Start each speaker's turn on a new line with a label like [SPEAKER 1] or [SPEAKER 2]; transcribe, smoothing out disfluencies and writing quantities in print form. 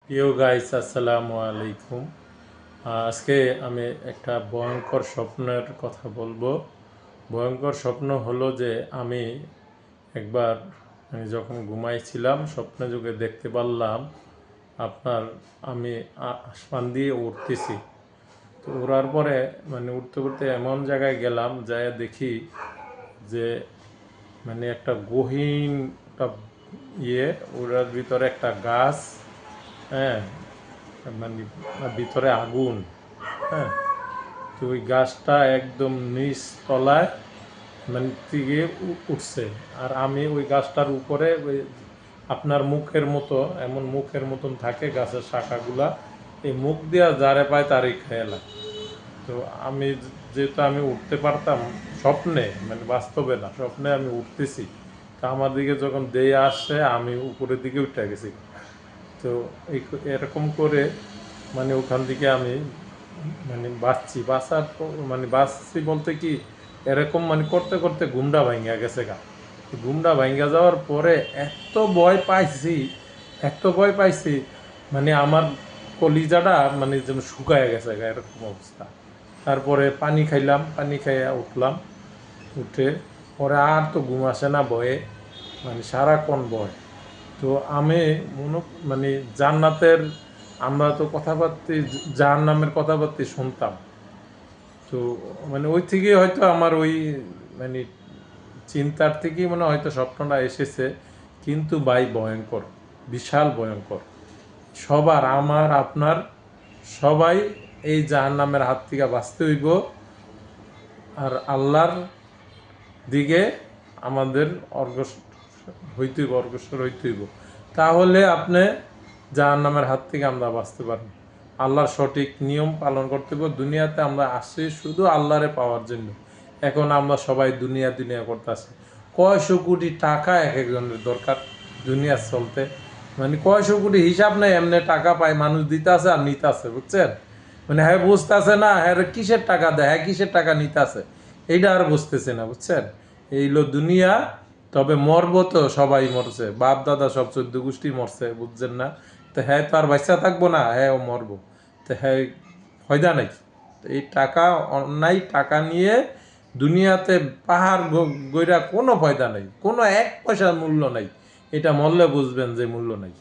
[SPEAKER 1] প্রিয় গাইস, আসসালামু আলাইকুম। আজকে আমি একটা ভয়ঙ্কর স্বপ্নের কথা বলবো। ভয়ঙ্কর স্বপ্ন হলো যে আমি একবার যখন ঘুমাইছিলাম স্বপ্নে যুগে দেখতে পারলাম আপনার আমি আসমান দিয়ে উঠতেছি। তো উড়ার পরে উঠতে উঠতে এমন জায়গায় গেলাম যায় দেখি যে একটা গহীন একটা ওটার ভিতরে একটা গাছ। হ্যাঁ, মানে ভিতরে আগুন। হ্যাঁ, তো ওই গাছটা একদম নিচ তলায় থেকে উঠছে। আর আমি ওই গাছটার উপরে ওই আপনার মুখের মতো এমন মুখের মতন থাকে গাছের শাখাগুলা, এই মুখ দিয়া যারে পায় তারই খেয়ালা। তো আমি যেহেতু আমি উঠতে পারতাম স্বপ্নে, বাস্তবে না, স্বপ্নে আমি উঠতেছি। তা আমার দিকে যখন দেয়ে আসছে আমি উপরের দিকে উঠে গেছি। তো এরকম করে ওখান থেকে আমি বাঁচছি বলতে কি, এরকম করতে করতে ঘুমটা ভাঙ্গা গেছে গা। ঘুমটা ভাঙ্গা যাওয়ার পরে এত ভয় পাইছি আমার কলিজাটা যেন শুকায় গেছে গা, এরকম অবস্থা। তারপরে পানি খাইলাম, পানি খাইয়া উঠলাম। উঠে পরে আর তো ঘুম আসে না ভয়ে, সারাক্ষণ ভয়। তো আমি মনে জান্নাতের, আমরা তো কথাবার্তি জাহান্নামের কথাবার্তি শুনতাম। তো ওই থেকে হয়তো আমার ওই মানে চিন্তার থেকেই হয়তো স্বপ্নটা এসেছে। কিন্তু ভাই ভয়ঙ্কর, বিশাল ভয়ঙ্কর। সবার, আমার আপনার সবাই এই জাহান্নামের হাত থেকে বাঁচতে হইব। আর আল্লাহর দিকে আমাদের অগ্রসর হইতে হইব। তাহলে আপনি জাহান্নামের হাত থেকে আমরা বাঁচতে পারব। আল্লাহর সঠিক নিয়ম পালন করতে হবে। দুনিয়াতে আমরা আসছি শুধু আল্লাহরে পাওয়ার জন্য। এখন আমরা সবাই দুনিয়া দুনিয়া করতেছি। কয়শো কোটি টাকা এক একজনের দরকার দুনিয়া চলতে। কয়শো কোটি হিসাব নেই, এমনি টাকা পায় মানুষ, দিতে আছে আর নিতে আছে, বুঝছেন? হ্যাঁ বুঝতেছে না, হ্যাঁ কিসের টাকা দেয়, হ্যাঁ কিসের টাকা নিতে আছে, এইটা আর বুঝতেছে না, বুঝছেন? এইলো দুনিয়া। তবে মরবো তো সবাই মরছে, বাপ দাদা সব 14 গোষ্ঠী মরছে, বুঝছেন না? তো হ্যাঁ তো আর বাচ্চা থাকবো না, হ্যাঁ ও মরবো। তো হ্যাঁ ফয়দা নাই। তো এই টাকা, অন্যায় টাকা নিয়ে দুনিয়াতে পাহাড় গইরা কোনো ফয়দা নাই, কোনো এক পয়সার মূল্য নাই। এটা মরলে বুঝবেন যে মূল্য নাই।